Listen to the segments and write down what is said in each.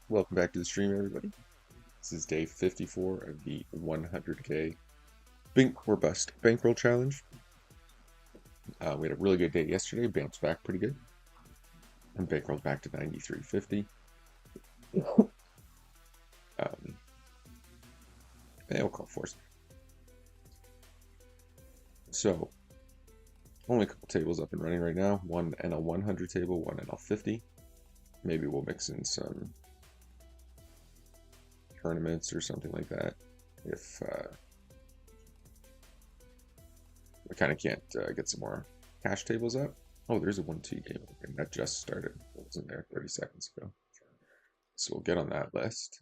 Welcome back to the stream, everybody. This is day 54 of the 100k Bink or Bust Bankroll Challenge. We had a really good day yesterday, bounced back pretty good, and bankrolled back to 93.50. And we'll call force. So, only a couple tables up and running right now. One NL 100 table, one NL 50. Maybe we'll mix in some tournaments or something like that if we kind of can't get some more cash tables up. Oh, there's a 1-2 game open that just started. It wasn't there 30 seconds ago. So we'll get on that list.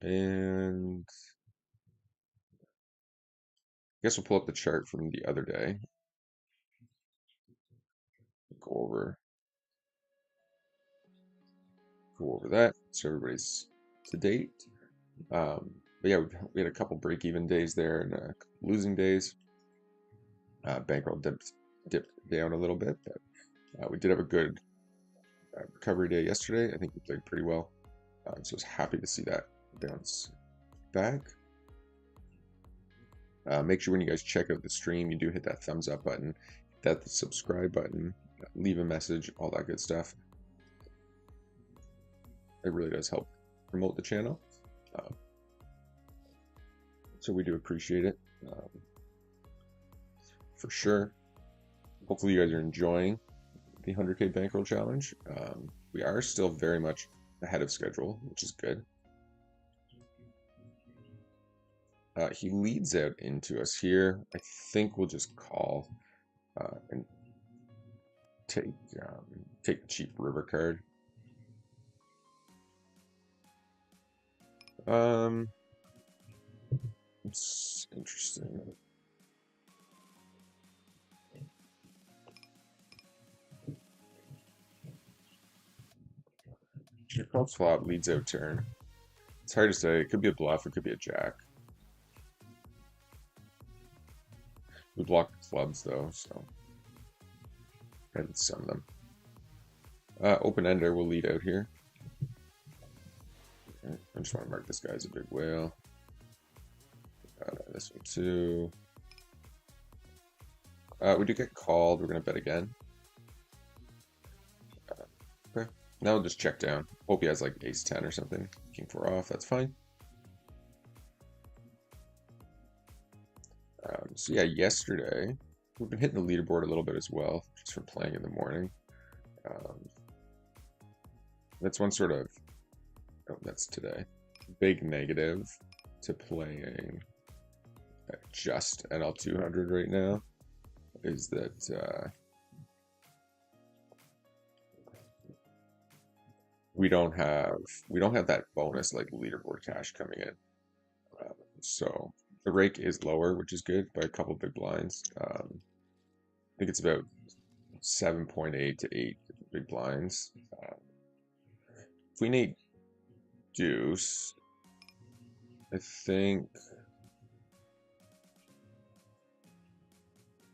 And I guess we'll pull up the chart from the other day. Go over that so everybody's to date. But yeah, we had a couple break-even days there and losing days. Bankroll dipped down a little bit, but we did have a good recovery day yesterday. I think we played pretty well, so I was happy to see that bounce back. Make sure when you guys check out the stream, you do hit that thumbs up button, hit that subscribe button, leave a message, all that good stuff. It really does help promote the channel. So we do appreciate it, for sure. Hopefully you guys are enjoying the 100k bankroll challenge. We are still very much ahead of schedule, which is good. He leads out into us here. I think we'll just call and take the cheap river card. It's interesting. Your calls flop, leads out turn. It's hard to say. It could be a bluff. It could be a jack. We block clubs though, so I didn't sum them. Open ender will lead out here. Okay. I just want to mark this guy as a big whale. This one too. We do get called. We're gonna bet again. Okay. Now we'll just check down. Hope he has like ace 10 or something. King 4 off. That's fine. So yeah, yesterday we've been hitting the leaderboard a little bit as well, just from playing in the morning. That's one sort of, oh, that's today. Big negative to playing at just NL 200 right now is that we don't have that bonus like leaderboard cash coming in. So the rake is lower, which is good by a couple big blinds. I think it's about 7.8 to 8 big blinds. Queen 8 deuce. I think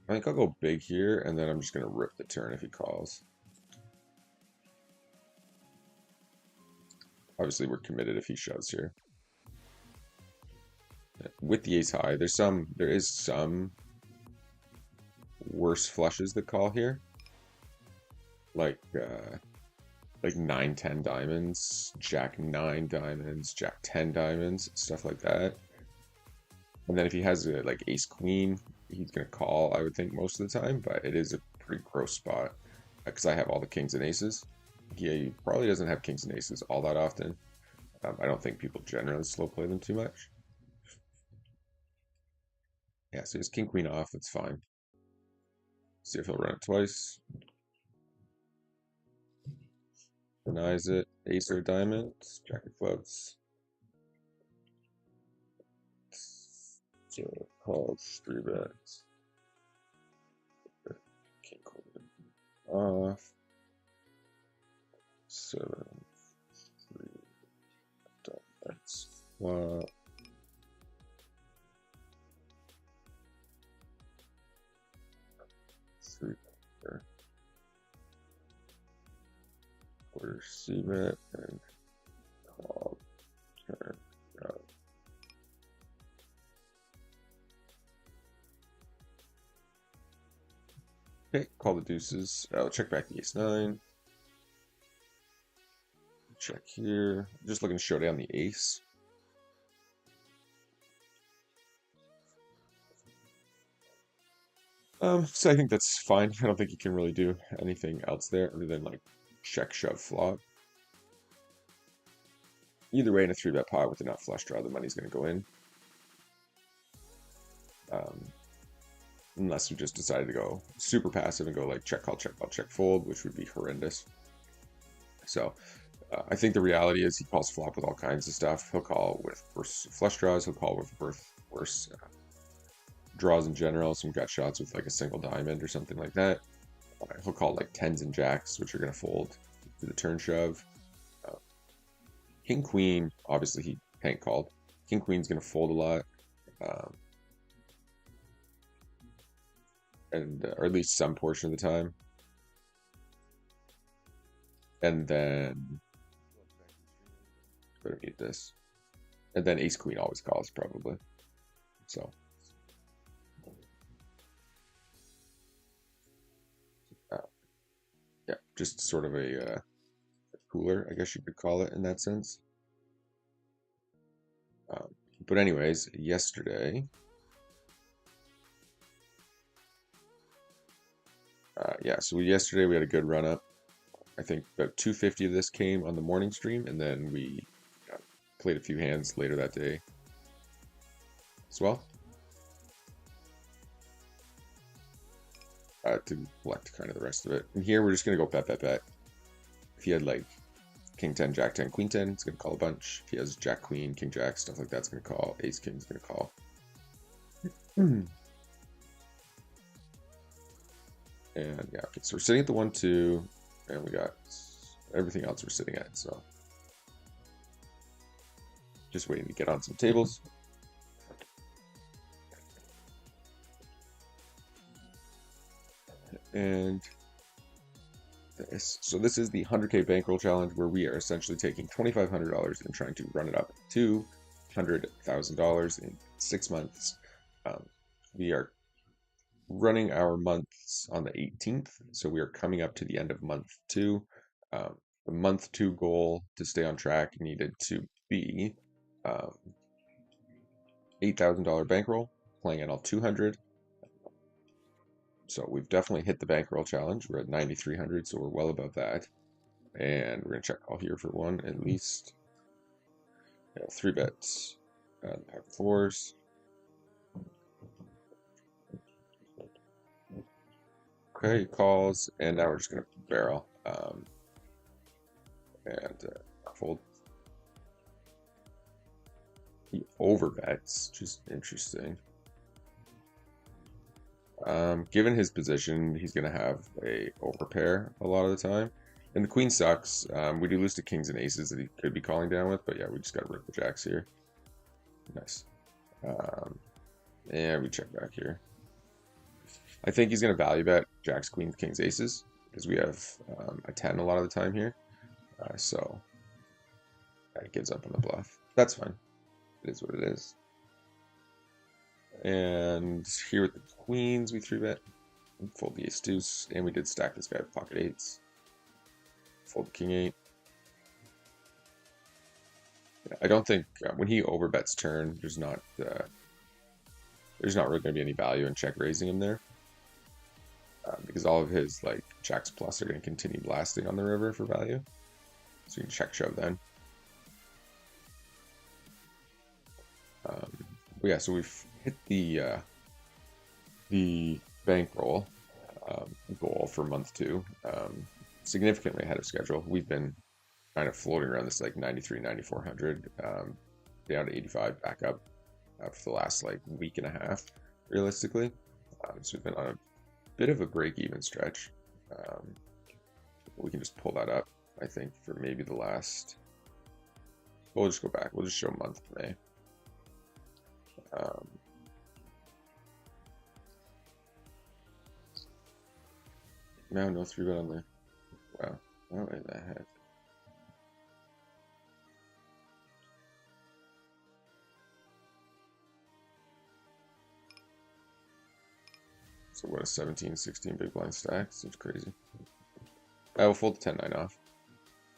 I'll go big here, and then I'm just gonna rip the turn if he calls. Obviously, we're committed if he shoves here. With the ace high, there is some worse flushes that call here, like 9-10 diamonds, jack 9 diamonds, jack 10 diamonds, stuff like that. And then if he has like ace queen, he's gonna call, I would think, most of the time, but it is a pretty gross spot because I have all the kings and aces. He probably doesn't have kings and aces all that often. I don't think people generally slow play them too much. Yeah, so his king queen off, it's fine. See if he'll run it twice. Denies it. Ace or diamond, jack of clubs. So calls 3 bets. King queen off. 7, 3. That's flop. over c-bet and call turn. Okay, call the deuces. I'll check back the ace-9. Check here. Just looking to show down the ace. So I think that's fine. I don't think you can really do anything else there other than like check, shove, flop. Either way, in a 3-bet pot with enough flush draw, the money's going to go in. Unless we just decided to go super passive and go like check, call, check, fold, which would be horrendous. So I think the reality is he calls flop with all kinds of stuff. He'll call with worse flush draws. He'll call with worse draws in general. Some gut shots with like a single diamond or something like that. He'll call like tens and jacks, which are going to fold to the turn shove. King queen, obviously he tank called. King queen's going to fold a lot, or at least some portion of the time. And then better mute this. And then ace queen always calls probably. So yeah, just sort of a cooler, I guess you could call it in that sense. But anyways, yesterday, yesterday we had a good run up. I think about 250 of this came on the morning stream, and then we played a few hands later that day as well to collect kind of the rest of it. And here we're just gonna go bet. If he had like King 10, Jack 10, Queen 10, it's gonna call a bunch. If he has Jack Queen, King Jack, stuff like that's gonna call. Ace King's gonna call. And yeah, okay, so we're sitting at the 1-2, and we got everything else we're sitting at, so just waiting to get on some tables. And so this is the 100K bankroll challenge, where we are essentially taking $2,500 and trying to run it up to $100,000 in 6 months. We are running our months on the 18th, so we are coming up to the end of month 2. The month 2 goal to stay on track needed to be $8,000 bankroll, playing at all 200. So we've definitely hit the bankroll challenge. We're at 9,300, so we're well above that. And we're gonna check all here for one at least. Yeah, 3 bets. Pack of 4s. Okay, calls, and now we're just gonna barrel and fold. He overbets, which is interesting. Given his position, he's gonna have a overpair a lot of the time, and the queen sucks. We do lose to kings and aces that he could be calling down with, but yeah, we just gotta rip the jacks here. Nice. And we check back here. I think he's going to value bet jacks, queens, kings, aces, because we have a 10 a lot of the time here. So it gives up on the bluff. That's fine. It is what it is. And here with the queens, we 3-bet. Fold the ace deuce, and we did stack this guy with pocket 8s. Fold king 8. Yeah, I don't think when he overbets turn, there's not really going to be any value in check raising him there. Because all of his like jacks plus are going to continue blasting on the river for value, so you can check shove then. Yeah, so we've hit the bankroll goal for month 2, significantly ahead of schedule. We've been kind of floating around this like 93, 9400, down to 85, back up for the last like week and a half, realistically. So we've been on a bit of a break-even stretch. We can just pull that up, I think, for maybe the last... We'll just go back. We'll just show month May. No 3-bet on there. Wow. What in the heck? So what, a 17, 16 big blind stack? Seems crazy. I will fold the 10-9 off.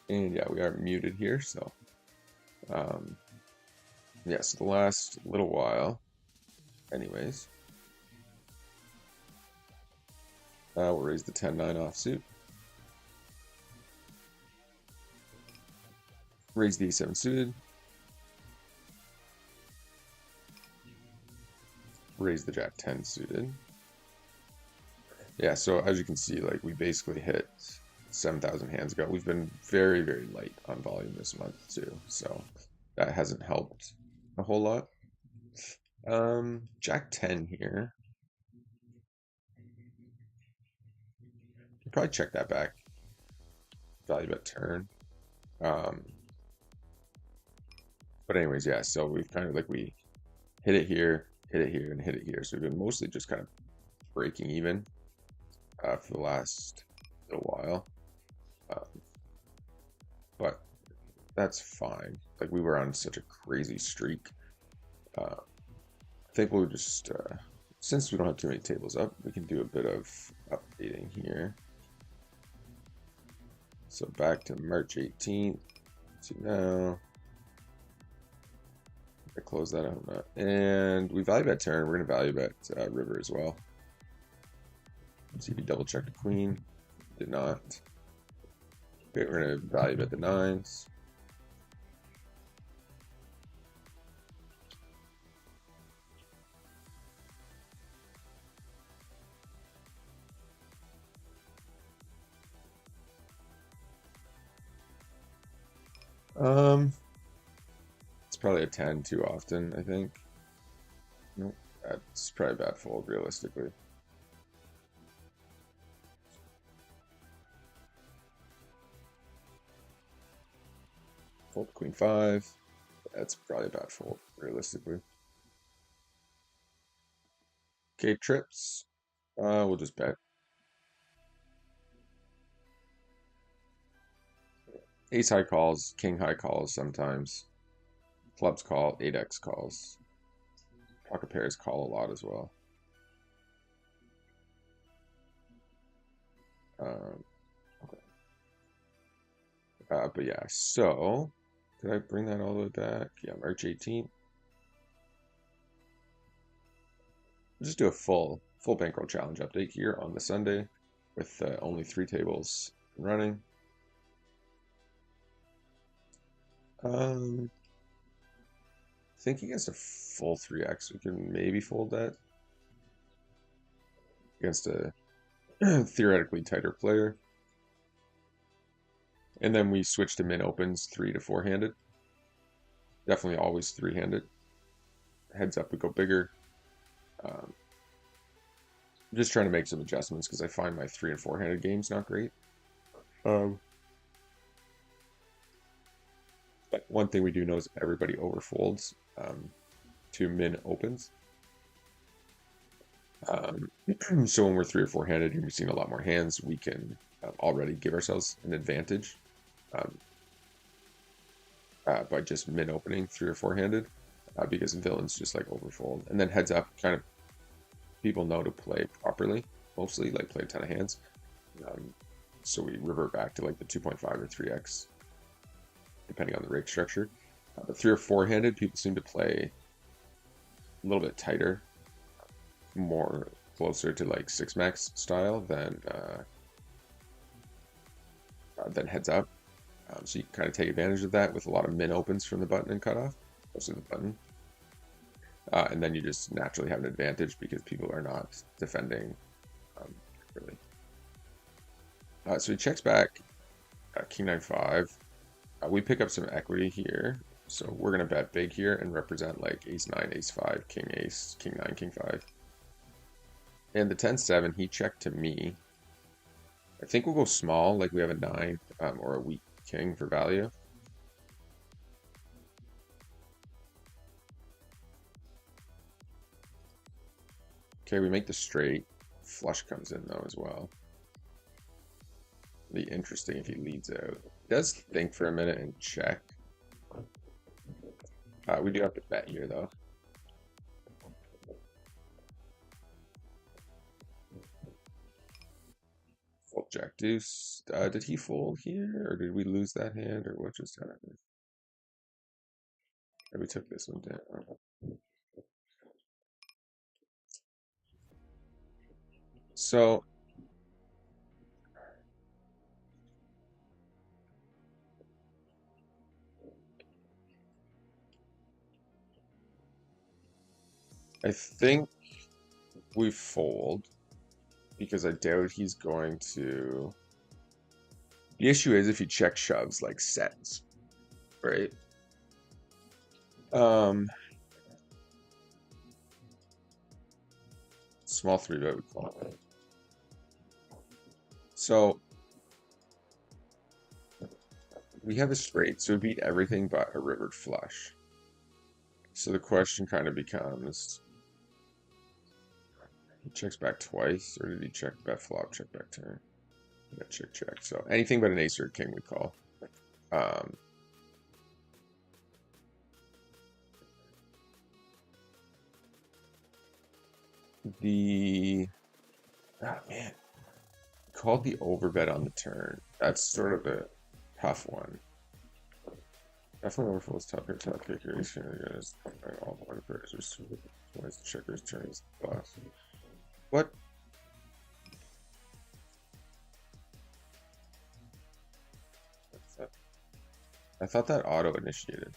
And yeah, we are muted here, so yeah, so the last little while, anyways, we'll raise the 10-9 offsuit. Raise the E7 suited. Raise the Jack 10 suited. Yeah, so as you can see, like we basically hit 7,000 hands ago. We've been very, very light on volume this month too, so that hasn't helped a whole lot. Jack 10 here. Probably check that back. Value bet turn. But anyways, yeah, so we've kind of like we hit it here, and hit it here. So we've been mostly just kind of breaking even for the last little while. But that's fine. Like we were on such a crazy streak. I think we'll just, since we don't have too many tables up, we can do a bit of updating here. So back to March 18th to now. I close that out. And we value bet turn. We're going to value bet river as well. Let's see if we double check the queen. Did not. Okay, we're going to value bet the nines. It's probably a 10 too often, I think. Nope, that's probably a bad fold, realistically. Fold queen 5. That's probably a bad fold, realistically. Okay, trips. We'll just bet. Ace high calls, king high calls sometimes. Clubs call, 8x calls. Pocket pairs call a lot as well. Okay. But yeah, so did I bring that all the way back? Yeah, March 18th. We'll just do a full bankroll challenge update here on the Sunday with only 3 tables running. I think against a full 3x, we can maybe fold that. Against a theoretically tighter player. And then we switch to min opens 3 to 4-handed. Definitely always 3-handed. Heads up, we go bigger. I'm just trying to make some adjustments because I find my 3 and 4-handed games not great. But one thing we do know is everybody overfolds to min opens. So when we're 3 or 4-handed and we're seeing a lot more hands, we can already give ourselves an advantage by just min opening 3 or 4-handed because villains just like overfold. And then heads up, kind of people know to play properly, mostly like play a ton of hands. So we revert back to like the 2.5 or 3x, depending on the rake structure. But 3 or 4-handed, people seem to play a little bit tighter, more closer to like 6-max style than heads up. So you can kind of take advantage of that with a lot of min opens from the button and cutoff, most of the button. And then you just naturally have an advantage because people are not defending really. So he checks back, king 9-5. We pick up some equity here. So we're going to bet big here and represent like ace 9, ace 5, king ace, king 9, king 5. And the 10-7, he checked to me. I think we'll go small, like we have a 9 or a weak king for value. Okay, we make the straight. Flush comes in though as well. Be interesting if he leads out. He does think for a minute and check. We do have to bet here though. Jack deuce. Did he fold here, or did we lose that hand, or what just happened? And we took this one down. So I think we fold because I doubt he's going to. The issue is if he check shoves like sets, right? Small three bet we call it. So we have a straight, so we beat everything but a rivered flush. So the question kind of becomes, he checks back twice, or did he check bet flop, check back turn? Yeah, check, check. So anything but an ace or a king we call. Oh man, called the overbet on the turn. That's sort of a tough one. Definitely overfolds top here, top kicker. He's gonna get his all one pairs. Twice checkers turns boss. What? I thought that auto initiated.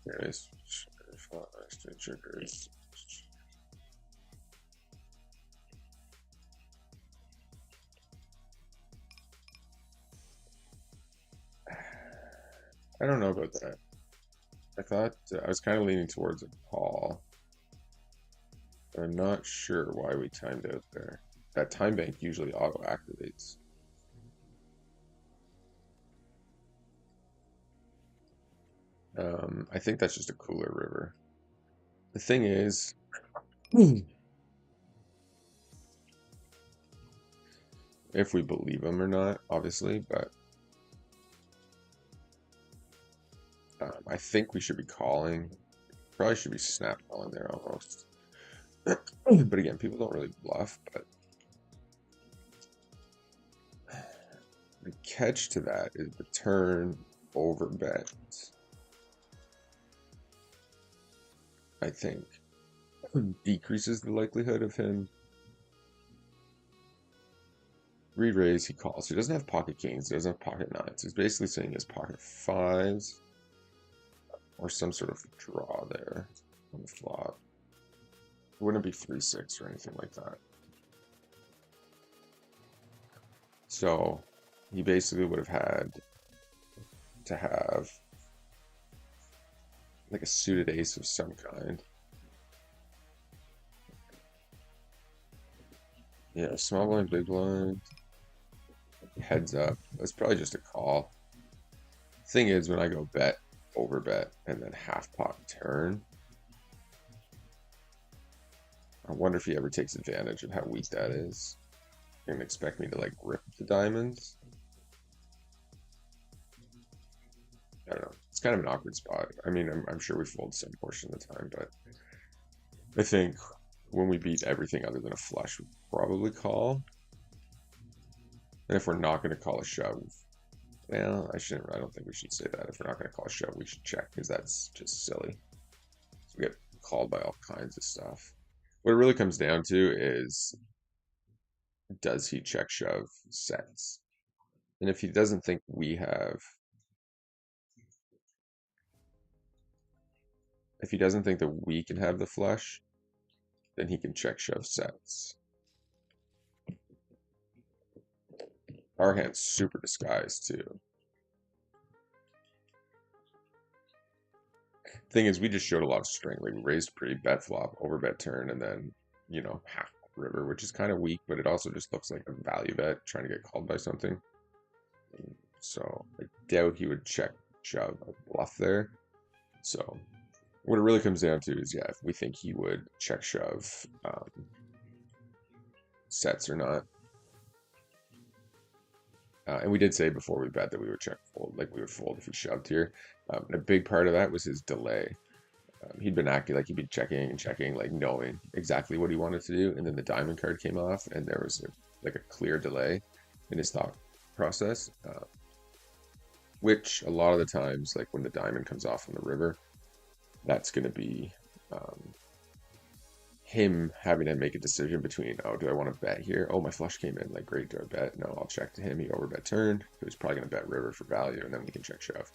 There it is. Checkers. I don't know about that. I thought I was kind of leaning towards a call. I'm not sure why we timed out there. That time bank usually auto activates. I think that's just a cooler river. The thing is, if we believe him or not, obviously, but I think we should be calling. Probably should be snap calling there almost. But again, people don't really bluff, but the catch to that is the turn over bet. I think decreases the likelihood of him re-raise. He calls. He doesn't have pocket kings. He doesn't have pocket nines. He's basically saying he has pocket fives or some sort of draw there on the flop. It wouldn't be 3-6 or anything like that. So he basically would have had to have like a suited ace of some kind. Yeah, small blind, big blind, heads up. That's probably just a call. Thing is, when I go bet, over bet, and then half pot turn, I wonder if he ever takes advantage of how weak that is. And expect me to like rip the diamonds. I don't know. It's kind of an awkward spot. I mean, I'm sure we fold some portion of the time, but I think when we beat everything other than a flush, we probably call. And if we're not going to call a shove, well, I don't think we should say that. If we're not going to call a shove, we should check because that's just silly. So we get called by all kinds of stuff. What it really comes down to is, does he check shove sets? And if he doesn't think we have, if he doesn't think that we can have the flush, then he can check shove sets. Our hand's super disguised too. Thing is, we just showed a lot of string. Like we raised pretty bet flop, over bet turn, and then, you know, half river, which is kind of weak, but it also just looks like a value bet trying to get called by something. So I doubt he would check shove a bluff there. So what it really comes down to is, yeah, if we think he would check shove sets or not. And we did say before we bet that we would check fold, like we would fold if he shoved here. And a big part of that was his delay. He'd been acting like he'd been checking and checking, like knowing exactly what he wanted to do, and then the diamond card came off, and there was like a clear delay in his thought process, which a lot of the times, like when the diamond comes off on the river, that's going to be him having to make a decision between, oh, do I want to bet here? Oh, my flush came in, like great, do I bet? No, I'll check to him. He overbet turn. He was probably going to bet river for value, and then we can check shove,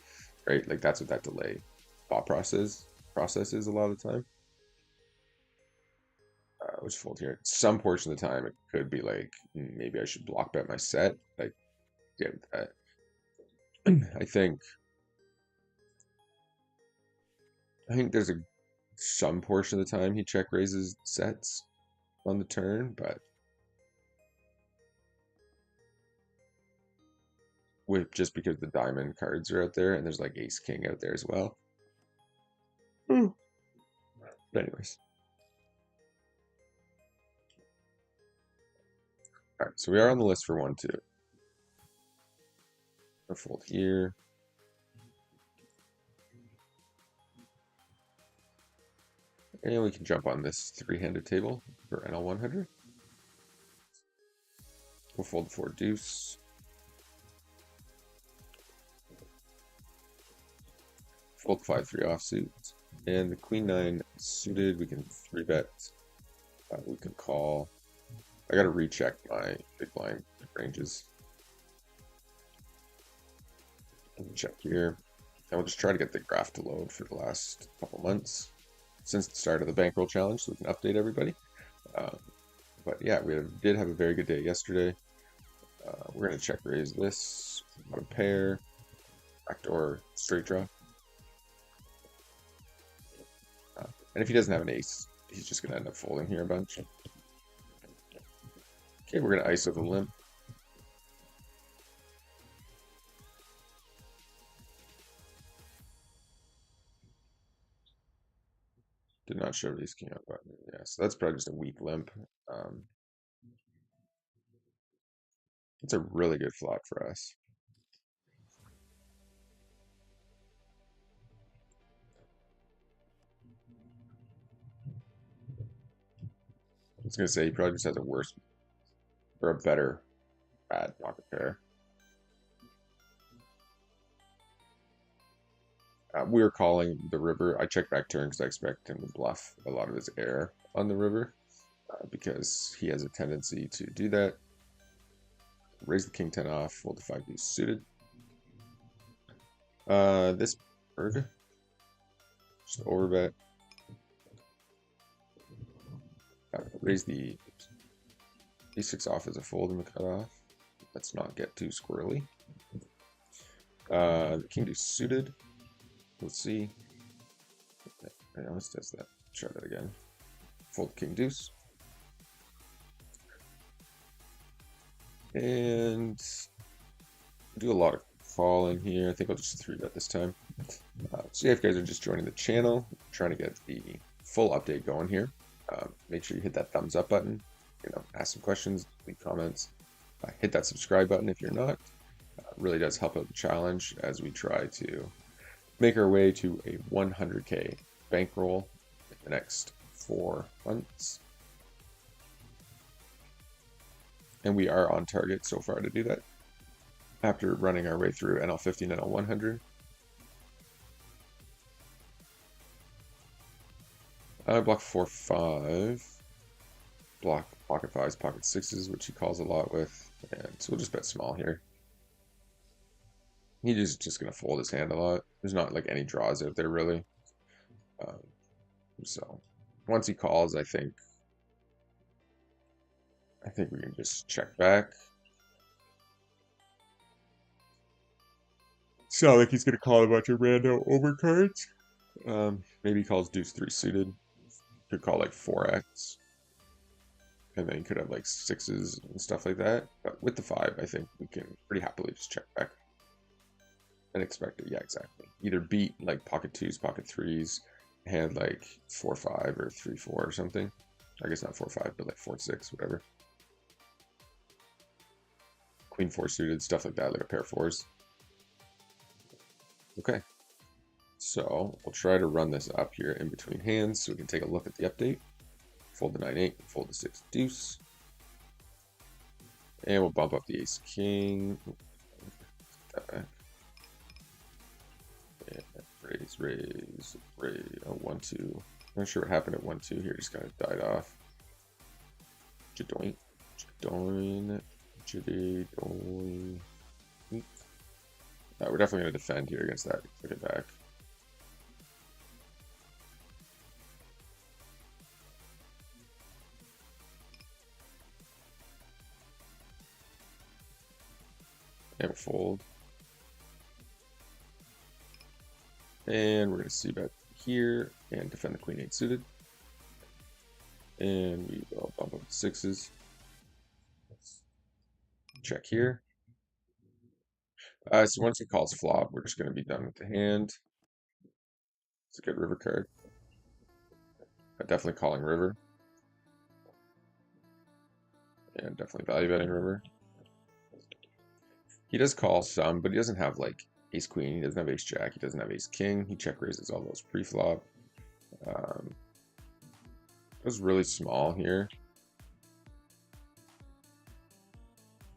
right? Like that's what that delay thought process is a lot of the time. Which fold here. Some portion of the time, it could be like maybe I should block bet my set. Like, get that. I think there's some portion of the time he check raises sets on the turn, but with just because the diamond cards are out there and there's like ace king out there as well. But anyways. All right, so we are on the list for 1-2. A fold here. And we can jump on this three-handed table for NL 100. We'll fold 4 deuce. Fold 5-3 offsuit. And the queen 9 suited, we can 3-bet. We can call. I gotta recheck my big blind ranges. Check here. And we'll just try to get the graph to load for the last couple months since the start of the bankroll challenge, so we can update everybody. But yeah, we did have a very good day yesterday. We're gonna check raise this. Got a pair, backdoor, straight draw. And if he doesn't have an ace, he's just gonna end up folding here a bunch. Okay, we're gonna ISO the limp. Did not show ace king out button. Yeah, so that's probably just a weak limp. It's a really good flop for us. I was gonna say he probably just has a worse or a better bad pocket pair. We were calling the river. I checked back turn because I expect him to bluff a lot of his air on the river because he has a tendency to do that. Raise the king 10 off, fold the 5 deuce suited. This bird, just overbet. Raise the a6 off as a fold in the cutoff. Let's not get too squirrely. The king deuce suited. Let's see. I always does that. Try that again. Fold king deuce. And do a lot of calling here. I think I'll just 3-bet this time. So yeah, if you guys are just joining the channel, I'm trying to get the full update going here. Make sure you hit that thumbs up button. Ask some questions, leave comments. Hit that subscribe button if you're not. Really does help out the challenge as we try to make our way to a 100K bankroll in the next 4 months. And we are on target so far to do that after running our way through NL 50 and NL 100. Block 4-5. Block pocket 5s, pocket 6s, which he calls a lot with. And so we'll just bet small here. He's just going to fold his hand a lot. There's not like any draws out there really. So once he calls, I think we can just check back. So like he's going to call a bunch of rando overcards. Maybe he calls deuce 3 suited. Could call like 4x. And then he could have like 6s and stuff like that. But with the 5, I think we can pretty happily just check back. And expect it, yeah, exactly. Either beat like pocket 2s, pocket 3s, hand like 4-5 or 3-4 or something. I guess not 4-5, but like 4-6, whatever. Queen 4 suited, stuff like that, like a pair of 4s. Okay. So we'll try to run this up here in between hands so we can take a look at the update. Fold the 9-8, fold the 6 deuce. And we'll bump up the ace king. That back. And raise. Oh, 1-2. Not sure what happened at 1-2 here, just kind of died off. Jadoin. We're definitely going to defend here against that. Click it back. And fold. And we're going to see bet here and defend the queen 8 suited. And we will bump up the 6s. Check here. So once it calls flop, we're just going to be done with the hand. It's a good river card. Definitely calling river. And definitely value betting river. He does call some, but he doesn't have like ace queen. He doesn't have ace jack. He doesn't have ace king. He check raises all those pre-flop. It was really small here.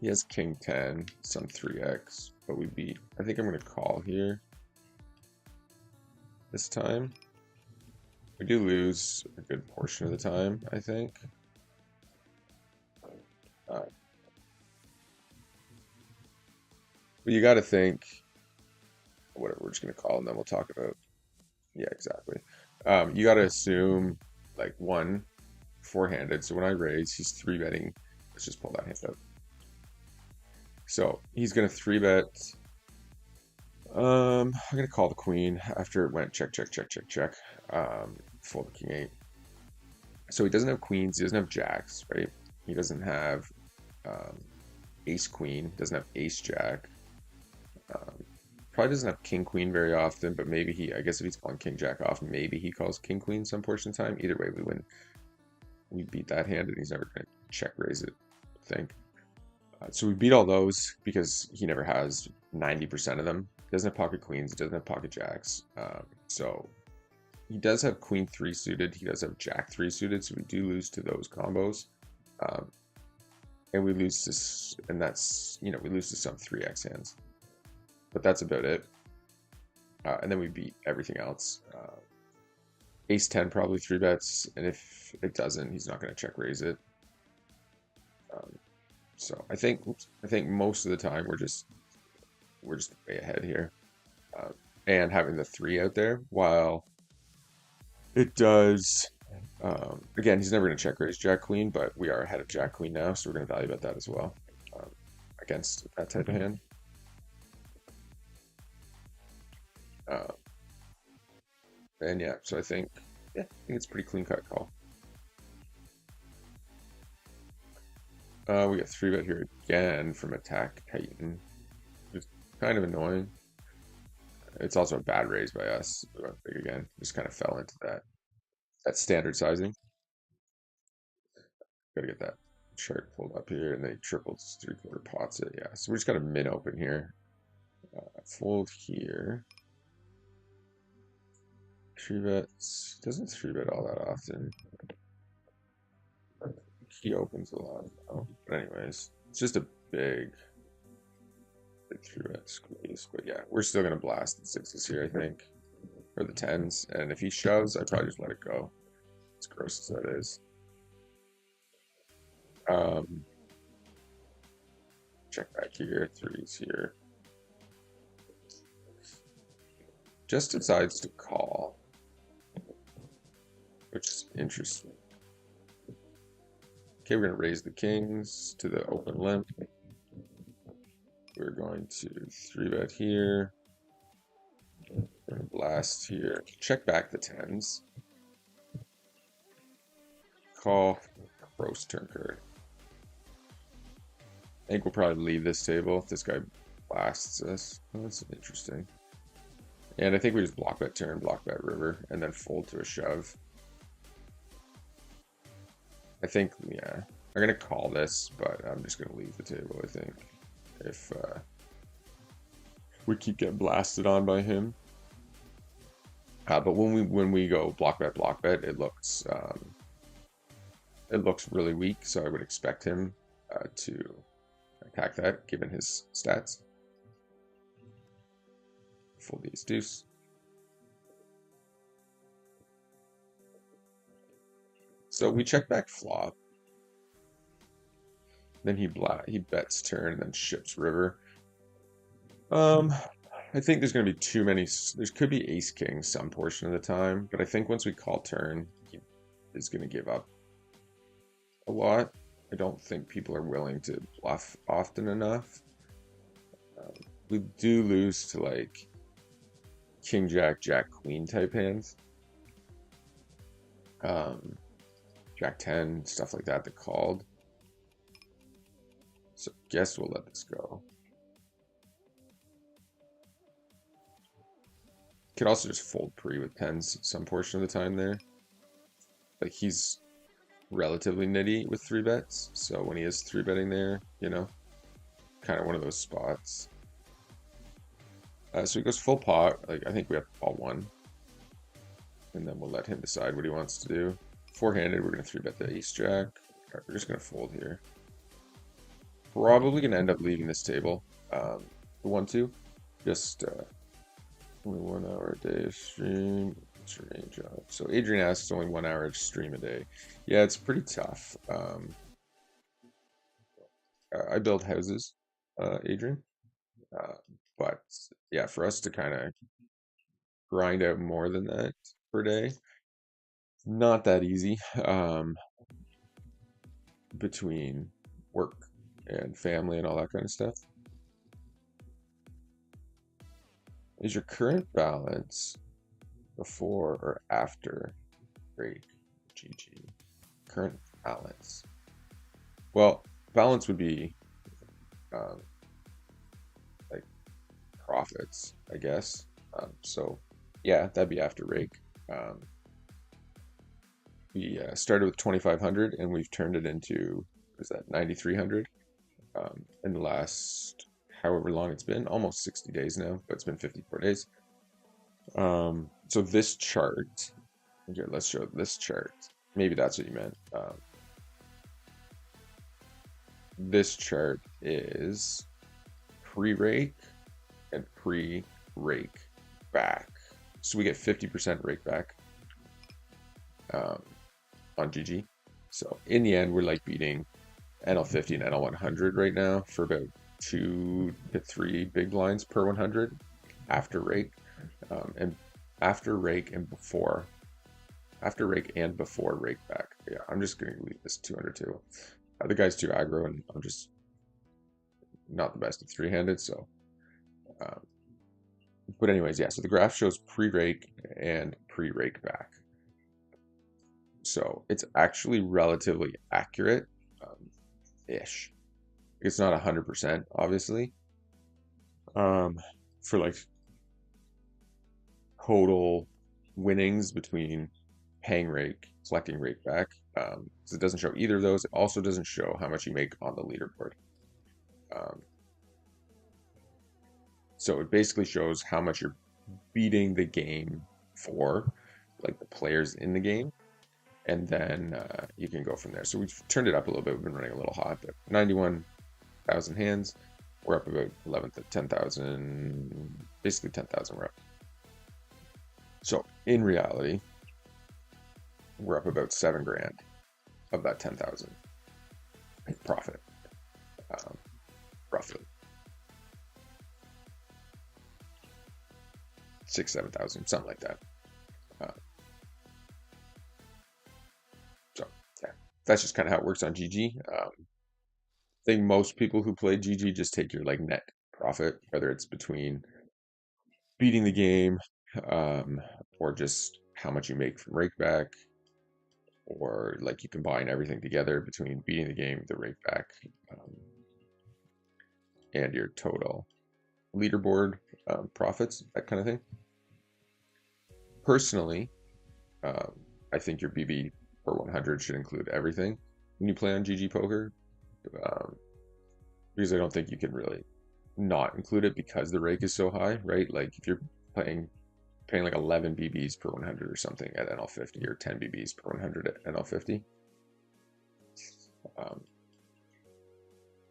He has king 10, some 3x, but we beat. I think I'm going to call here this time. We do lose a good portion of the time, I think. But you got to think, whatever, we're just going to call and then we'll talk about. Yeah, exactly. You got to assume like 1 four-handed. So when I raise, he's 3-betting. Let's just pull that hand out. So he's going to 3-bet. I'm going to call the queen after it went check. Fold the king 8. So he doesn't have queens. He doesn't have jacks, right? He doesn't have ace queen. Doesn't have ace jack. Probably doesn't have king queen very often, but maybe he, I guess if he's calling king jack off, maybe he calls king queen some portion of the time. Either way, we win. We beat that hand, and he's never going to check raise it, I think. So we beat all those because he never has 90% of them. He doesn't have pocket queens. He doesn't have pocket jacks. So he does have queen 3 suited. He does have jack 3 suited. So we do lose to those combos. And we lose to, and that's, we lose to some 3x hands. But that's about it. And then we beat everything else. Ace 10 probably 3-bets, and if it doesn't, he's not going to check raise it. So I think most of the time we're just way ahead here, and having the 3 out there, while it does. Again, he's never going to check raise jack queen, but we are ahead of jack queen now, so we're going to value bet that as well against that type of hand. And yeah, so I think it's a pretty clean cut call. We got 3-bet here again from attack Titan. It's kind of annoying. It's also a bad raise by us. We went big again. Just kind of fell into that standard sizing. Gotta get that chart pulled up here, and they tripled 3/4 pots it. Yeah, so we just got a min open here. Fold here. 3-bets. Doesn't 3-bet all that often. He opens a lot now. But anyways, it's just a big 3-bet squeeze. But yeah, we're still gonna blast the 6s here, I think. Or the 10s. And if he shoves, I probably just let it go. As gross as that is. Check back here, 3s here. Just decides to call, which is interesting. Okay, we're going to raise the kings to the open limp. We're going to 3-bet here. We're going to blast here. Check back the 10s. Call. Gross turn card. I think we'll probably leave this table if this guy blasts us. Oh, that's interesting. And I think we just block bet turn, block bet river, and then fold to a shove. I think, yeah, I'm going to call this, but I'm just going to leave the table, I think, if we keep getting blasted on by him. But when we go block bet, it looks really weak. So I would expect him to attack that given his stats. Full ace deuce. So we check back flop. Then he bets turn and then ships river. I think there's going to be too many. There could be ace king some portion of the time, but I think once we call turn, he is going to give up a lot. I don't think people are willing to bluff often enough. We do lose to like king jack, jack queen type hands. Jack 10, stuff like that called. So guess we'll let this go. Could also just fold pre with tens some portion of the time there. Like he's relatively nitty with 3-bets, so when he is 3-betting there, you know, kind of one of those spots. So he goes full pot. Like I think we have to call one, and then we'll let him decide what he wants to do. Four-handed, we're gonna 3-bet the ace jack. Right, we're just gonna fold here. Probably gonna end up leaving this table. The 1-2, just only 1 hour a day of stream. What's your main job? So Adrian asks only 1 hour of stream a day. Yeah, it's pretty tough. I build houses, Adrian. But yeah, for us to kind of grind out more than that per day, not that easy. Between work and family and all that kind of stuff. Is your current balance before or after break? GG. Current balance. Well, balance would be like profits, I guess. So yeah, that'd be after rake. We started with 2,500 and we've turned it into, what is that, 9,300 in the last however long it's been, almost 60 days now, but it's been 54 days. So this chart, here, let's show this chart. Maybe that's what you meant. This chart is pre-rake and pre-rake back. So we get 50% rake back on GG. So in the end, we're like beating NL50 and NL100 right now for about 2 to 3 big blinds per 100 after rake. And after rake and before rake back. Yeah, I'm just gonna leave this 202. The guy's too aggro, and I'm just not the best at three-handed. So, but anyways, yeah. So the graph shows pre-rake and pre-rake back. So it's actually relatively accurate, ish. It's not 100%, obviously. For like total winnings between paying rake, collecting rake back. So it doesn't show either of those. It also doesn't show how much you make on the leaderboard. So it basically shows how much you're beating the game for, like the players in the game, and then you can go from there. So we've turned it up a little bit. We've been running a little hot, but 91,000 hands. We're up about 10,000, basically 10,000 we're up. So in reality, we're up about 7 grand of that 10,000 profit, roughly 6,000-7,000, something like that. So yeah, that's just kind of how it works on GG. I think most people who play GG just take your like net profit, whether it's between beating the game, or just how much you make from rake back, or like you combine everything together between beating the game, the rake back, and your total leaderboard profits, that kind of thing. Personally, I think your BB per 100 should include everything when you play on GG Poker, because I don't think you can really not include it because the rake is so high, right? Like if you're playing paying like 11 BBs per 100 or something at NL50, or 10 BBs per 100 at NL50. Um,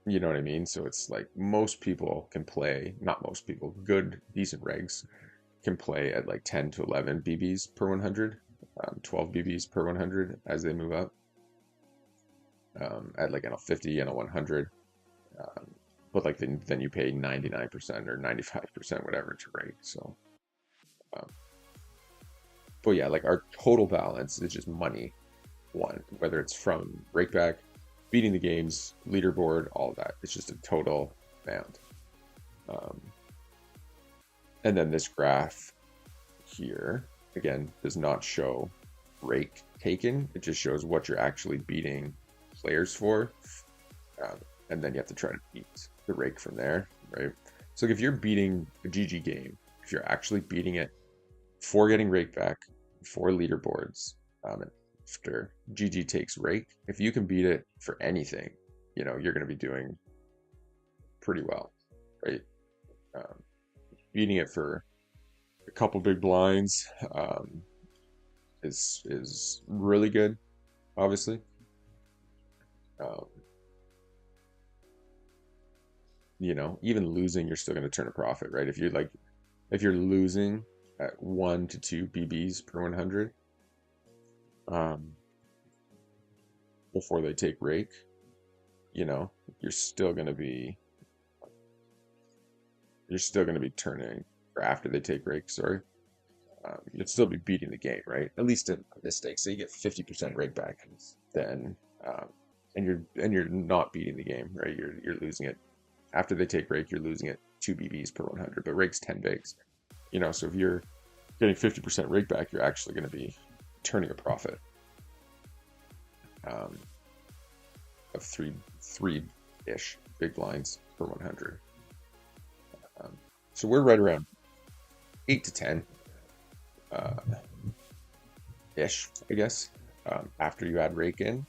you know what I mean? So it's like most people can play, not most people, good, decent regs can play at like 10 to 11 BBs per 100, 12 BBs per 100 as they move up, at like NL50, NL100. But like then you pay 99% or 95%, whatever, to rake. So, um, but yeah, like our total balance is just money won, whether it's from rakeback, beating the games, leaderboard, all of that. It's just a total amount. Um, and then this graph here, again, does not show rake taken. It just shows what you're actually beating players for. And then you have to try to beat the rake from there, right? So if you're beating a GG game, if you're actually beating it for getting rake back, for leaderboards, after GG takes rake, if you can beat it for anything, you know, you're going to be doing pretty well, right? Beating it for a couple big blinds is really good, obviously. You know, even losing, you're still going to turn a profit, right? If you're losing at 1 to 2 BBs per 100, before they take rake, you know, you're still going to be turning, or after they take rake, sorry, you'd still be beating the game, right? At least in this stake. So you get 50% rake back, then, and you're not beating the game, right? You're losing it after they take rake. You're losing it 2 BBs per 100, but rake's 10 bigs, you know. So if you're getting 50% rake back, you're actually going to be turning a profit of three-ish big blinds per 100. So we're right around 8 to 10 ish, I guess. After you add rake in,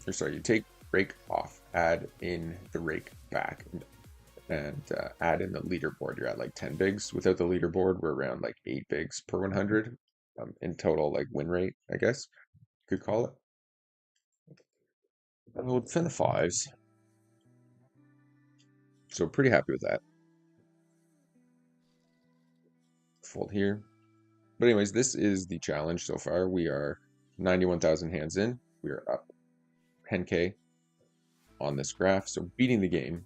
or sorry, you take rake off, add in the rake back, and add in the leaderboard, you're at like 10 bigs. Without the leaderboard, we're around like 8 bigs per 100 in total, like win rate, I guess you could call it. And we'll defend the fives, so pretty happy with that. Fold here. But anyways, this is the challenge so far. We are 91,000 hands in. We are up 10K on this graph, so beating the game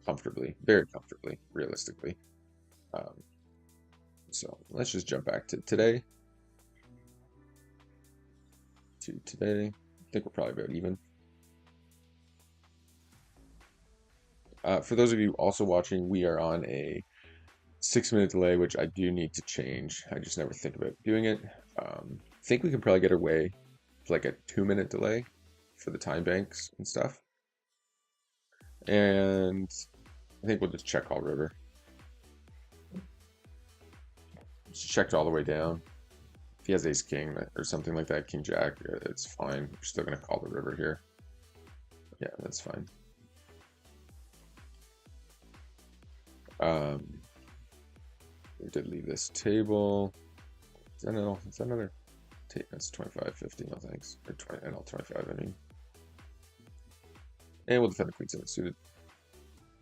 comfortably, very comfortably, realistically. So let's just jump back to today. I think we're probably about even. For those of you also watching, we are on a 6-minute delay, which I do need to change. I just never think about doing it. I think we can probably get away with like a 2-minute delay for the time banks and stuff. And I think we'll just check all river. Just checked all the way down. If he has ace king or something like that, king jack, it's fine. We're still going to call the river here. Yeah, that's fine. We did leave this table. Is that another tape? That's 25, 50, no thanks. Or 20, NL 25, I mean. And we'll defend the queen seven suited.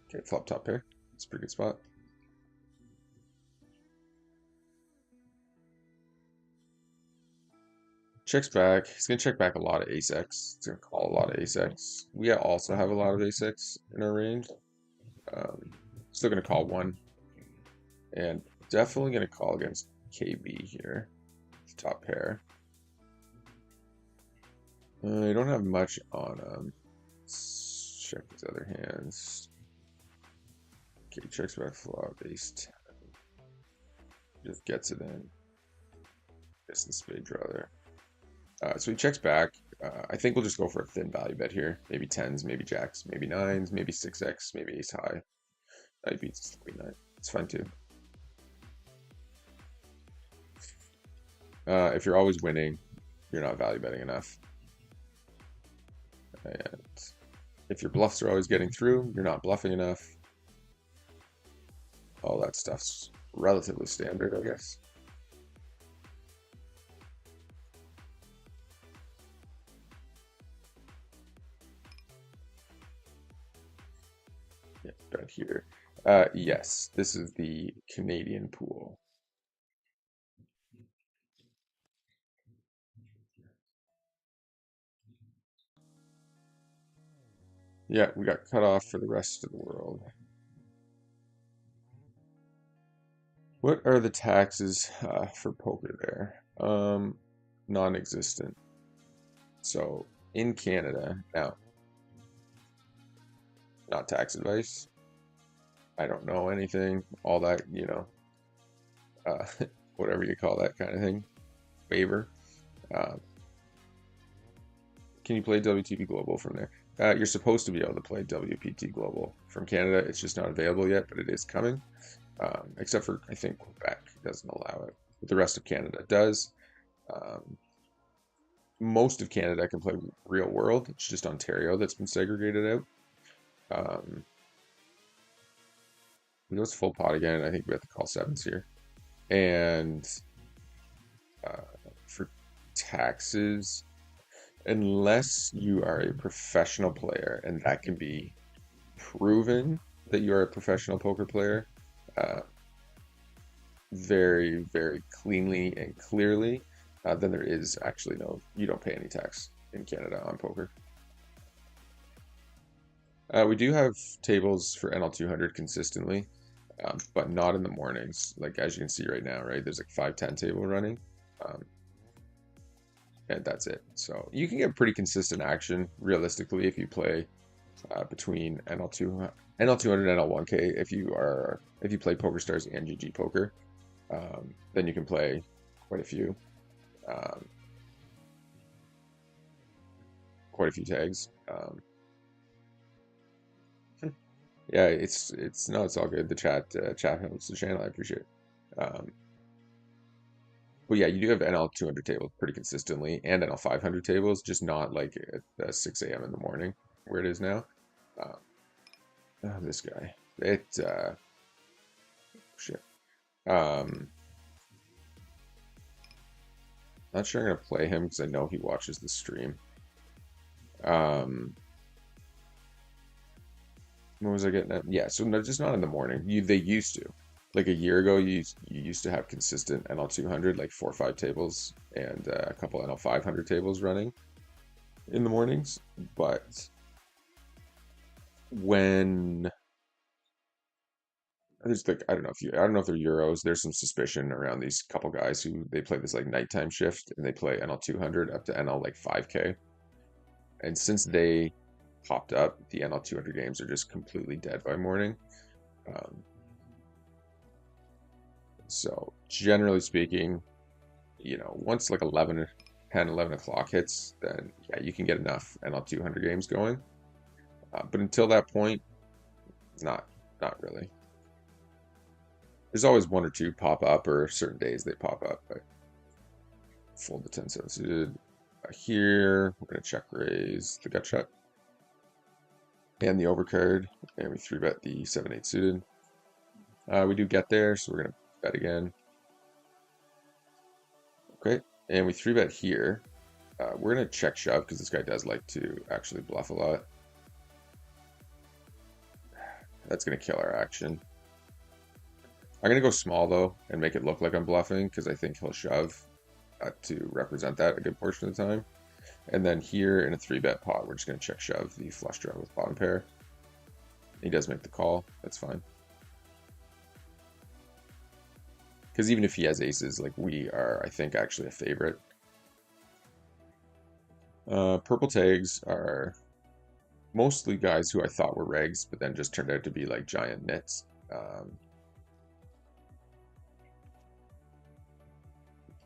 Okay, flop top pair. It's a pretty good spot. Checks back. He's going to check back a lot of ace-x. He's going to call a lot of ace-x. We also have a lot of ace-x in our range. Still going to call one. And definitely going to call against KB here. Top pair. I don't have much on him. Let's check his other hands. Okay, checks back flop, ace 10. Just gets it in. Gets the spade draw there. So he checks back. I think we'll just go for a thin value bet here. Maybe 10s, maybe jacks, maybe 9s, maybe 6x, maybe ace high. He beats queen 9. It's fine too. If you're always winning, you're not value betting enough. And if your bluffs are always getting through, you're not bluffing enough. All that stuff's relatively standard, I guess. Yeah, bet here. Yes, this is the Canadian pool. Yeah, we got cut off for the rest of the world. What are the taxes for poker there? Non-existent. So in Canada, now, not tax advice. I don't know anything. All that, uh, whatever you call that kind of thing. Waiver. Uh, can you play WTP Global from there? You're supposed to be able to play WPT Global from Canada. It's just not available yet, but it is coming. Except for, I think, Quebec doesn't allow it. But the rest of Canada does. Um, most of Canada can play real world. It's just Ontario that's been segregated out. It goes full pot again. I think we have to call sevens here. And uh, for taxes, unless you are a professional player, and that can be proven that you are a professional poker player, uh, very, very cleanly and clearly, then there is actually no, you don't pay any tax in Canada on poker. We do have tables for NL200 consistently, but not in the mornings. Like as you can see right now, right? There's like 5-10 table running, um, and that's it. So you can get pretty consistent action realistically if you play between NL200 and NL1K. If you play PokerStars and GG Poker, then you can play quite a few um, tags. Yeah, it's no, it's all good. The chat helps the channel. I appreciate it. But yeah, you do have NL200 tables pretty consistently, and NL500 tables, just not like at 6 a.m. in the morning where it is now. Uh, this guy, shit. Not sure I'm gonna play him because I know he watches the stream. Um, what was I getting at? Yeah, so no, just not in the morning. They used to. Like a year ago, you used to have consistent NL200, like 4 or 5 tables and a couple NL500 tables running in the mornings. But when there's like I don't know if they're Euros. There's some suspicion around these couple guys who they play this like nighttime shift and they play NL200 up to NL like 5K. And since they popped up, the NL200 games are just completely dead by morning. Um, so generally speaking, once like 11, 10, 11 o'clock hits, then yeah, you can get enough NL200 games going. But until that point, not really. There's always one or two pop up, or certain days they pop up. But fold the 10-7 suited. Here, we're gonna check raise the gut shot and the overcard, and we 3-bet the 7-8 suited. We do get there, so we're gonna bet again. Okay, and we 3-bet here. We're gonna check shove because this guy does like to actually bluff a lot. That's gonna kill our action. I'm gonna go small though and make it look like I'm bluffing because I think he'll shove to represent that a good portion of the time. And then here in a 3-bet pot, we're just gonna check shove the flush draw with bottom pair. He does make the call. That's fine. Because even if he has aces, like we are, I think, actually a favorite. Purple tags are mostly guys who I thought were regs, but then just turned out to be like giant nits.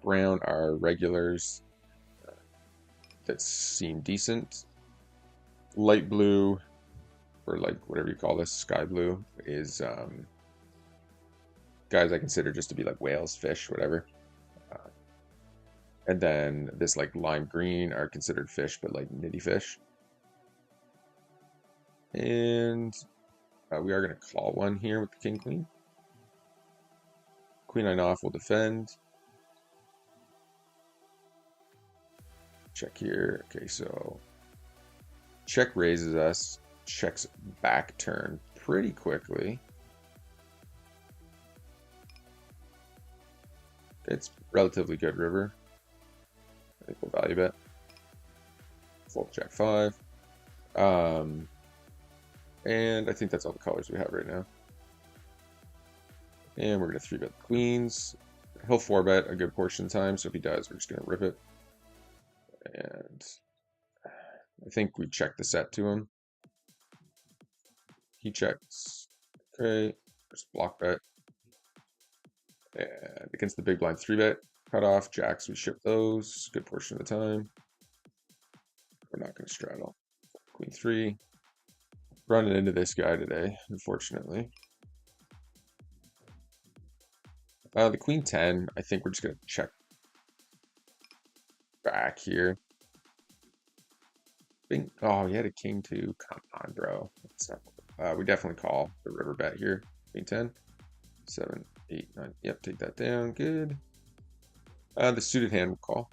Brown are regulars that seem decent. Light blue, or like whatever you call this, sky blue, is guys I consider just to be like whales, fish, whatever. And then this like lime green are considered fish, but like nitty fish. And we are going to call one here with the king queen. Queen 9 off will defend. Check here. Okay, so check raises us. Checks back turn pretty quickly. It's relatively good river. I think we'll value bet. Fold jack 5. And I think that's all the colors we have right now. And we're going to 3-bet the queens. He'll 4-bet a good portion of the time, so if he does, we're just going to rip it. And I think we check the set to him. He checks. Okay, just block bet. And against the big blind 3-bet, cut off, jacks, we ship those, good portion of the time. We're not going to straddle. Queen 3. Running into this guy today, unfortunately. The queen 10, I think we're just going to check back here. Bink. Oh, he had a king 2. Come on, bro. We definitely call the river bet here. Queen 10. 7, 8, 9. Yep, take that down. Good. The suited hand will call.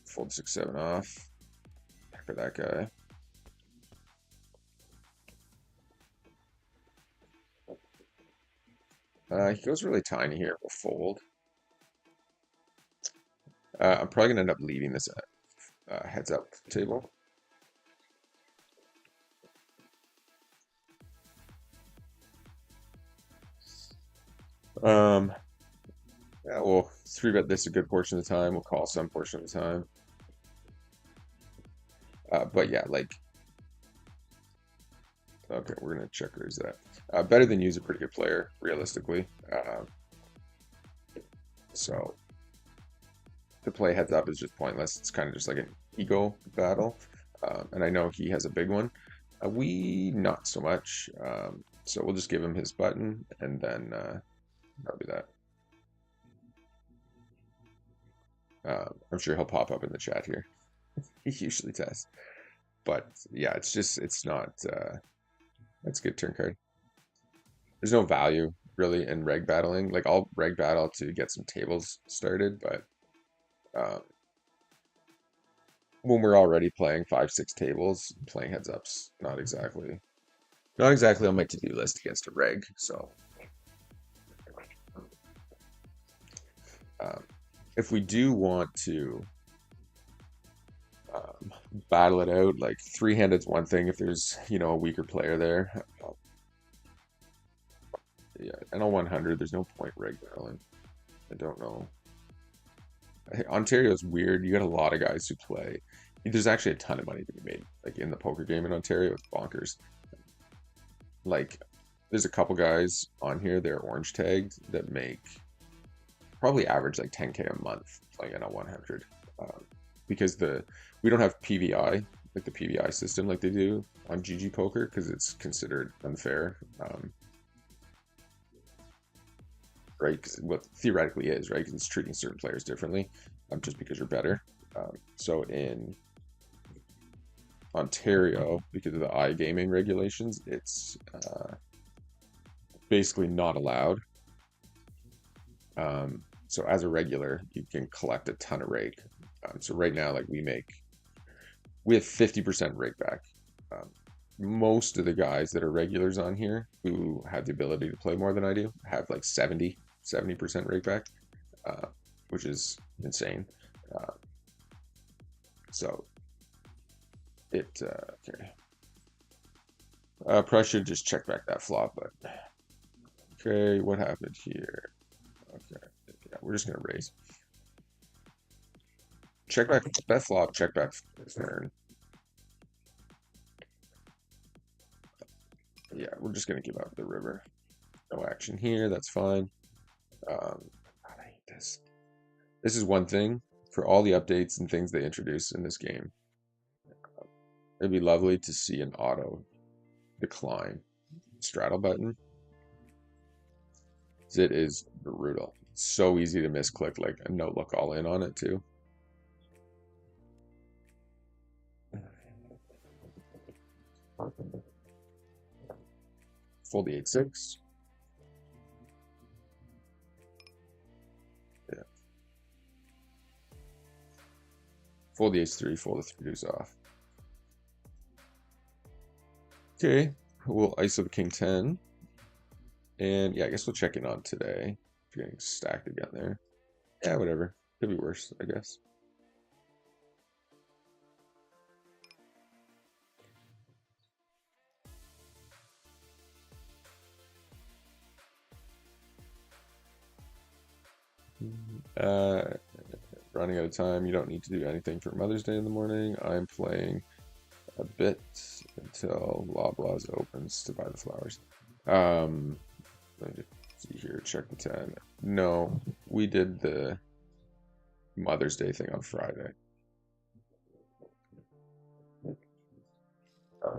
Fold 6, 7 off. For that guy. He goes really tiny here. We'll fold. I'm probably gonna end up leaving this heads up table. Yeah, we'll 3-bet this a good portion of the time. We'll call some portion of the time. But yeah, like, okay, we're gonna check raise that. Better than use a pretty good player, realistically. So to play heads up is just pointless. It's kind of just like an ego battle. And I know he has a big one. We not so much. So we'll just give him his button and then that'll be that. I'm sure he'll pop up in the chat here. He usually does. But yeah, it's just, it's not, that's a good turn card. There's no value really in reg battling. Like, I'll reg battle to get some tables started, but when we're already playing 5, 6 tables, playing heads up's not exactly on my to-do list against a reg. So if we do want to battle it out, like 3-handed's one thing if there's, you know, a weaker player there. Yeah, NL100, there's no point reg battling. I don't know. Ontario's weird. You got a lot of guys who play. There's actually a ton of money to be made, like in the poker game in Ontario. It's bonkers. Like, there's a couple guys on here, they're orange tagged, that make probably average like 10K a month playing NL100. Because we don't have PVI, like the PVI system like they do on GG Poker, because it's considered unfair. Right? Because what theoretically is, right? Because it's treating certain players differently, just because you're better. So in Ontario, because of the iGaming regulations, it's basically not allowed. So as a regular, you can collect a ton of rake. So right now, like we have 50% rake back. Most of the guys that are regulars on here who have the ability to play more than I do have like 70% rake back, which is insane. So it okay. Probably should just check back that flop, but okay, what happened here? Okay, yeah, we're just gonna raise. Check back bet flop, check back turn. Yeah, we're just gonna give up the river. No action here, that's fine. I hate this. This is one thing for all the updates and things they introduce in this game. It'd be lovely to see an auto decline straddle button. It is brutal. It's so easy to misclick like a no look all in on it too. Fold the 8-6. Yeah. Fold the ace-3, fold the 3 deuce off. Okay. we'll ISO the king 10. And yeah, I guess we'll check in on today. If you're getting stacked again there. Yeah, whatever. Could be worse, I guess. Uh, running out of time. You don't need to do anything for Mother's Day in the morning. I'm playing a bit until Loblaws opens to buy the flowers. Let me just see here. Check the 10. No, we did the Mother's Day thing on Friday.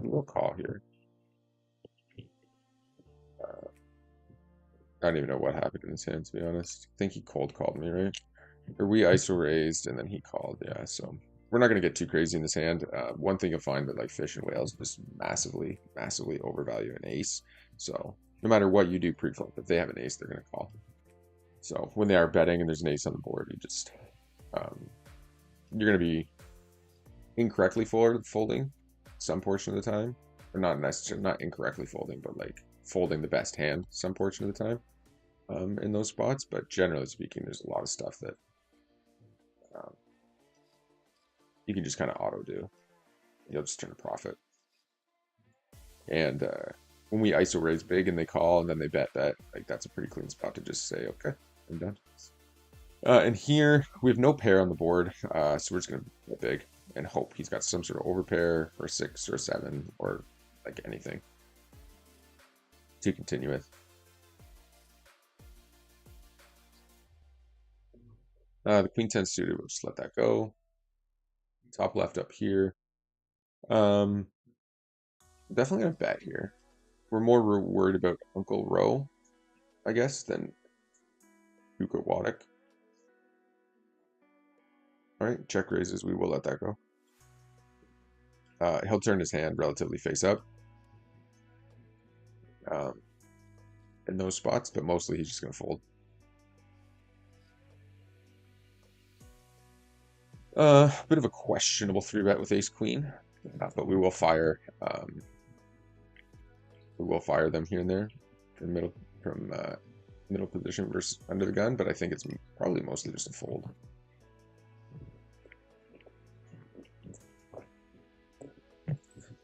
We'll call here. I don't even know what happened in his hand, to be honest. I think he cold called me, right? Or we ISO raised and then he called. Yeah, so we're not going to get too crazy in this hand. One thing you'll find with like fish and whales just massively, massively overvalue an ace. So no matter what you do pre-flop, if they have an ace, they're going to call. So when they are betting and there's an ace on the board, you just you're going to be incorrectly folding some portion of the time, or not necessarily not incorrectly folding, but like folding the best hand some portion of the time in those spots. But generally speaking, there's a lot of stuff that you can just kind of auto do. You'll just turn a profit. And when we ISO raise big and they call and then they bet, like that's a pretty clean spot to just say, okay, I'm done. And here we have no pair on the board, so we're just gonna bet big and hope he's got some sort of overpair or 6 or 7 or like anything to continue with. The queen 10 suited, we'll just let that go. Top left up here. Definitely gonna bet here. We're more worried about Uncle Rowe, I guess, than Duke Waddick. Alright, check raises, we will let that go. He'll turn his hand relatively face up. In those spots, but mostly he's just gonna fold. Bit of a questionable 3-bet with ace queen, but we will fire. We will fire them here and there from middle position versus under the gun, but I think it's probably mostly just a fold.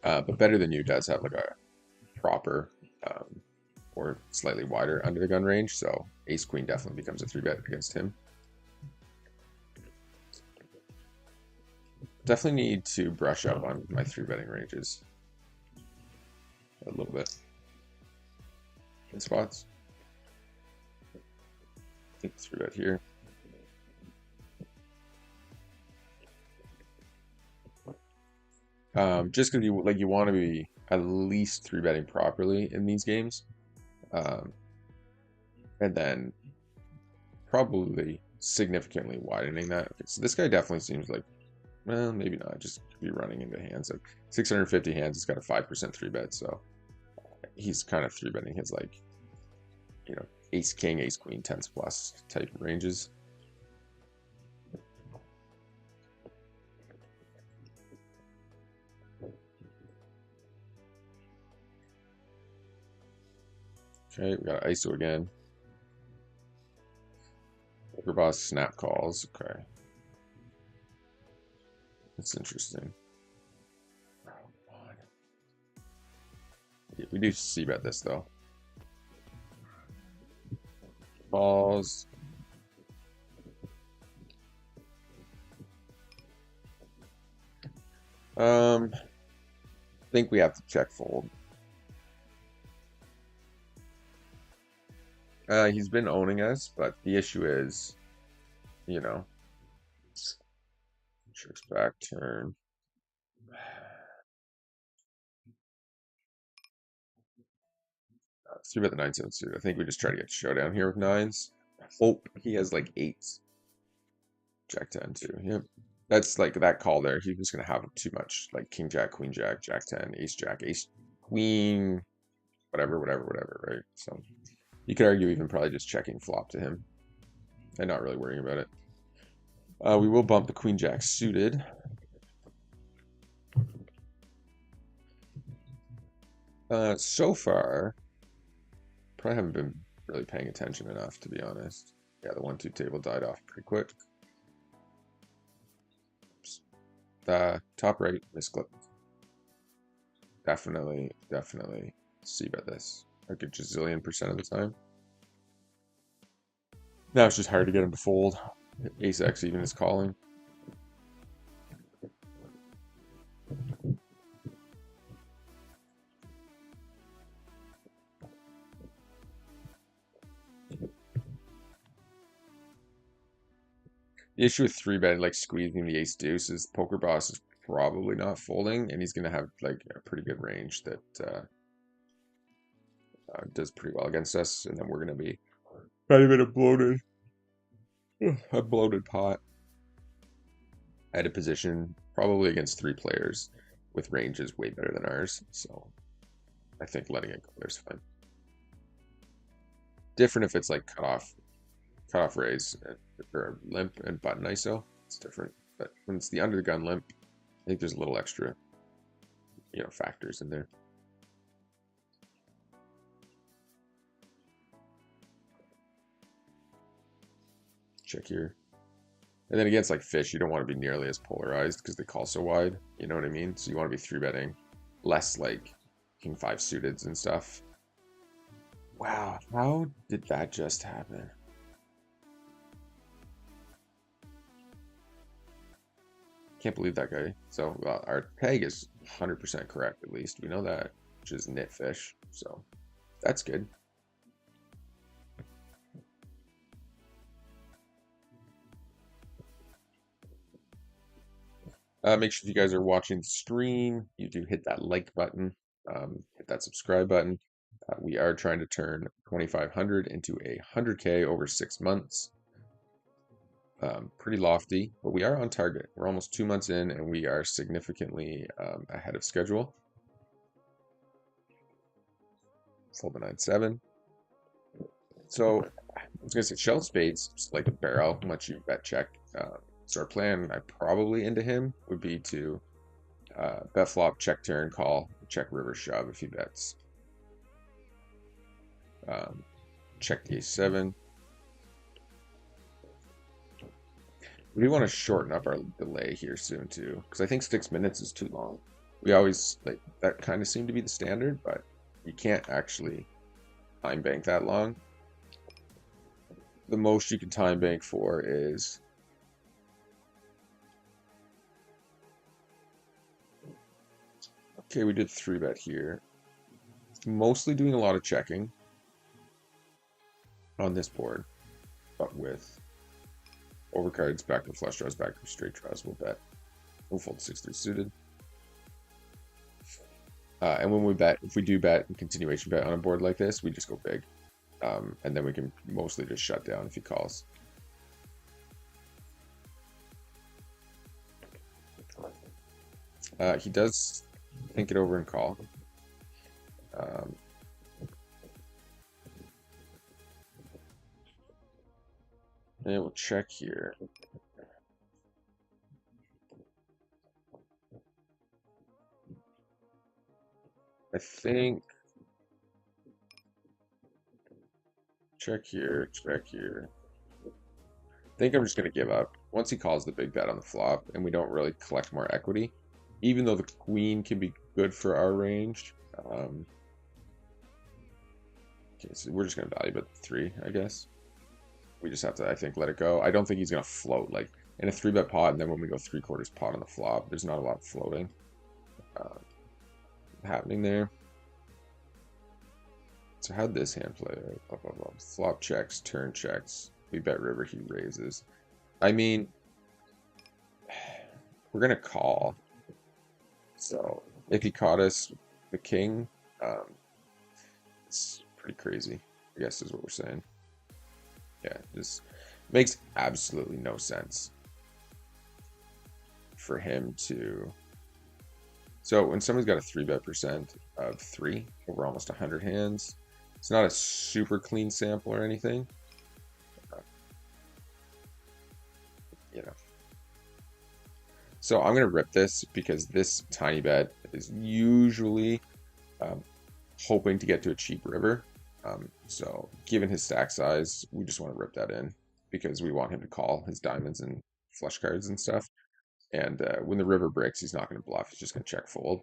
But Better Than You does have like a proper or slightly wider under the gun range, so ace queen definitely becomes a 3-bet against him. Definitely need to brush up on my 3-betting ranges a little bit in spots. I think 3-bet here. Just because you want to be at least 3-betting properly in these games, and then probably significantly widening that. Okay, so this guy definitely seems like, well, maybe not. Just be running into hands. Like 650 hands, he's got a 5% 3-bet, so he's kind of 3-betting his like, you know, ace king, ace queen, 10s plus type ranges. Okay, we got ISO again. Poker boss snap calls. Okay. That's interesting. Oh, God. Yeah, we do c-bet this though. Balls. I think we have to check fold. He's been owning us, but the issue is, you know, tricks back turn. 3-bet the 9-7 suit. I think we just try to get showdown here with 9s. Hope he has like 8s. Jack 10 too. Yep. That's like that call there. He was gonna have too much, like King Jack, Queen Jack, Jack 10, Ace Jack, Ace Queen, whatever, right? So you could argue even probably just checking flop to him and not really worrying about it. We will bump the Queen Jack suited. So far, probably haven't been really paying attention enough, to be honest. Yeah, the 1-2 table died off pretty quick. Top right, misclick. Definitely see about this. Like a gazillion% of the time. Now it's just hard to get him to fold. Ace X even is calling. The issue with 3-bet, like squeezing the ace deuce, is Poker Boss is probably not folding, and he's going to have like a pretty good range that does pretty well against us, and then we're going to be kind of in a bloated pot at a position probably against 3 players with ranges way better than ours. So I think letting it go there's fine. Different if it's like cut off raise or limp and button ISO. It's different, but when it's the under the gun limp, I think there's a little extra, factors in there. Check here. And then against like fish, you don't want to be nearly as polarized because they call so wide. You know what I mean? So you want to be 3-betting less like king 5 suiteds and stuff. Wow, how did that just happen? Can't believe that guy. So our peg is 100% correct at least. We know that, which is nit fish. So that's good. Make sure if you guys are watching the stream, you do hit that like button, hit that subscribe button. We are trying to turn 2,500 into 100K over 6 months. Pretty lofty, but we are on target. We're almost 2 months in, and we are significantly ahead of schedule. Fold the 9-7. So I was gonna say shell spades, just like a barrel, much you bet check. So our plan, I probably into him, would be to bet flop, check turn, call, check river, shove if he bets. Check the ace-7. We want to shorten up our delay here soon too, because I think 6 minutes is too long. We always like that kind of seemed to be the standard, but you can't actually time bank that long. The most you can time bank for is okay. We did 3-bet here. It's mostly doing a lot of checking on this board, but with overcards, backdoor flush draws, backdoor straight draws, we'll bet. We'll fold 6-3 suited. And when we bet, if we do bet and continuation bet on a board like this, we just go big. And then we can mostly just shut down if he calls. He does think it over and call. And we'll check here. I think check here, check here. I think I'm just gonna give up. Once he calls the big bet on the flop and we don't really collect more equity, even though the queen can be good for our range. Okay, so we're just gonna value bet the 3, I guess. We just have to, I think, let it go. I don't think he's gonna float like in a 3-bet pot, and then when we go 3/4 pot on the flop, there's not a lot of floating happening there. So how'd this hand play? Blah, blah, blah. Flop checks, turn checks. We bet river, he raises. I mean, we're gonna call. So if he caught us the king, it's pretty crazy, I guess is what we're saying. Yeah, this makes absolutely no sense for him to. So when someone's got a 3-bet percent of 3 over almost 100 hands, it's not a super clean sample or anything. So I'm going to rip this because this tiny bet is usually hoping to get to a cheap river. So given his stack size, we just want to rip that in because we want him to call his diamonds and flush cards and stuff. And when the river breaks, he's not going to bluff. He's just going to check fold.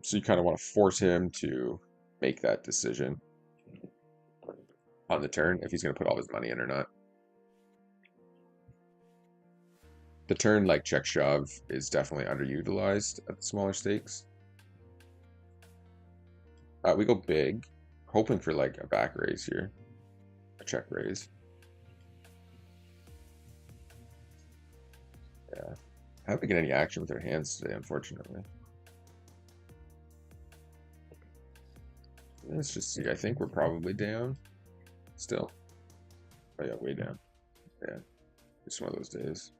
So you kind of want to force him to make that decision on the turn if he's going to put all his money in or not. The turn like check shove is definitely underutilized at the smaller stakes. We go big, hoping for like a back raise here, a check raise. Yeah, haven't get any action with their hands today, unfortunately. Let's just see. I think we're probably down still. Oh yeah, way down. Yeah, it's one of those days.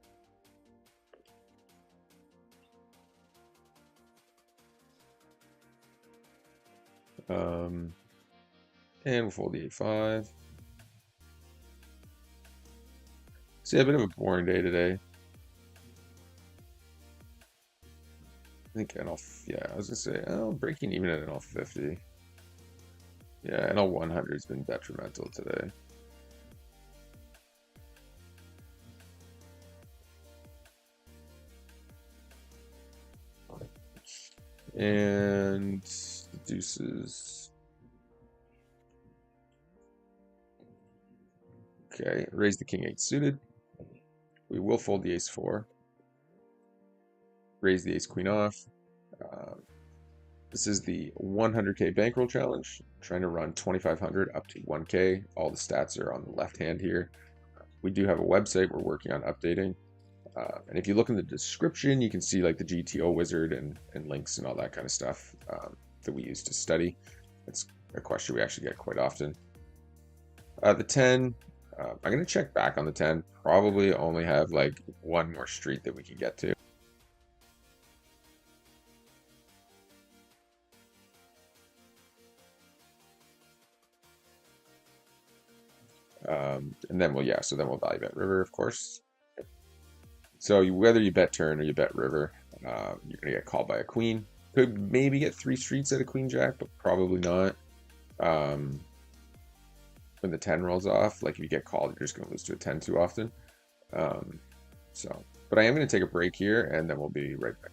And we'll fold the 8-5. See, a bit of a boring day today. I think NL, yeah, I was gonna say, oh, breaking even at NL 50. Yeah, NL 100 has been detrimental today. And the deuces. Okay, raise the king 8 suited. We will fold the ace 4. Raise the ace queen off. This is the 100k bankroll challenge. I'm trying to run 2,500 up to 1k. All the stats are on the left hand here. We do have a website we're working on updating. And if you look in the description, you can see like the GTO wizard and links and all that kind of stuff that we use to study. It's a question we actually get quite often. The 10, I'm going to check back on the 10. Probably only have like one more street that we can get to. And then so then we'll value bet river, of course. So whether you bet turn or you bet river, you're gonna get called by a queen. Could maybe get 3 streets at a queen jack, but probably not. When the 10 rolls off, like if you get called, you're just gonna lose to a 10 too often. But I am gonna take a break here, and then we'll be right back.